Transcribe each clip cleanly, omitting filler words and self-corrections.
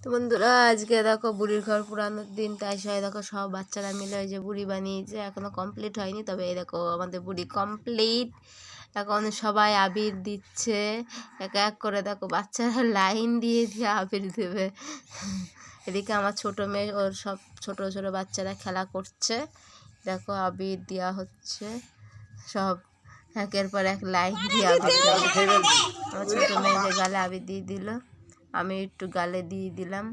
তো বন্ধুরা আজকে দেখো বুড়ির ঘর পুরানোর দিন, তাই সবাই দেখো সব বাচ্চারা মিলে ওই যে বুড়ি বানিয়েছে, এখনো কমপ্লিট হয়নি, তবে এই দেখো আমাদের বুড়ি কমপ্লিট। এখন সবাই আবির দিচ্ছে এক এক করে, দেখো বাচ্চারা লাইন দিয়ে দিয়ে আবির দেবে। এদিকে আমার ছোটো মেয়ে ওর সব ছোট ছোট বাচ্চারা খেলা করছে, দেখো আবির দেওয়া হচ্ছে, সব একের পর এক লাইন দিয়ে আবির দেবে। আমার ছোটো মেয়ে যে গালে আবির দিয়ে দিল, আমি একটু গালে দিয়ে দিলাম,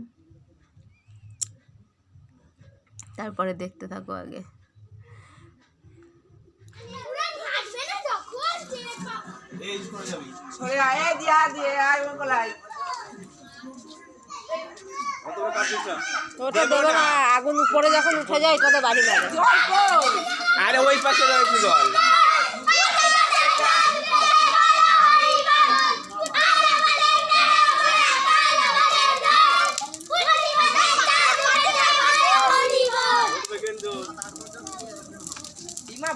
তারপরে দেখতে থাকো আগে। ওটা দেবো না, আগুন উপরে যখন উঠে যায় ওটা বাড়ি লাগে। আরে ওই পাশে রয়েছে জল।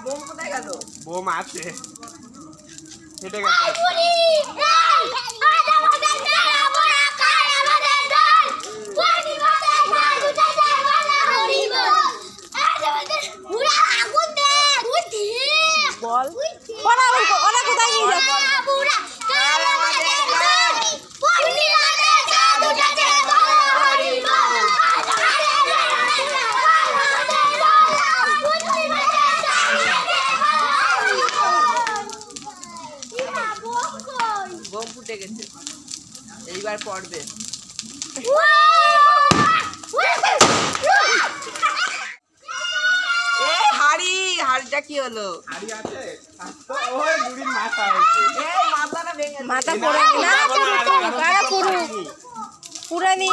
বোম কোথায় গেল? বোম আছে, হেঁটে গেছে। বল ওরা কোথায় নিয়ে যাবে? বোম ফুটে গেছে, এইবার পড়বে। হাড়িটা কি হলো? মাথা পড়ে না, পুরো নি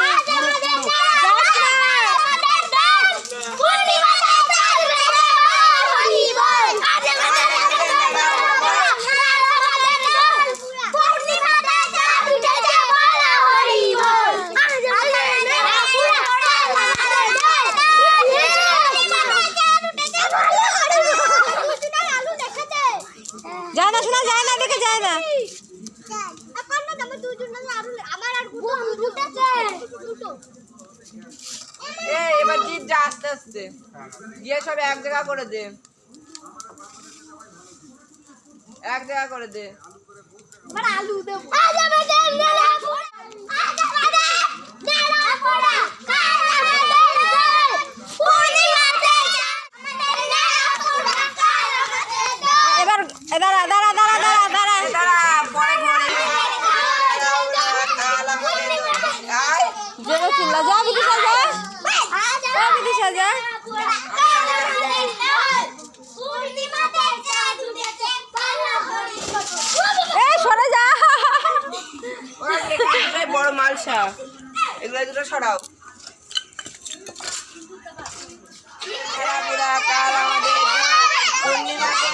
যায় না, শোনা যায় না, দেখে যায় না। এবার জিত যা, আস্তে আস্তে গিয়ে সব এক জায়গা করে দে, এক জায়গা করে দে। আলু দেব। এবার দাঁড়া দাঁড়া দাঁড়া দাঁড়া দাঁড়া দাঁড়া, পরে ঘরে জোরে চিল্লা, যা বিদিশা যা, যা বিদিশা যা। এই সরে যা, বড় মালসা, এগুলো দুটো সরাও। কাল আমাদের পূর্ণিমাতে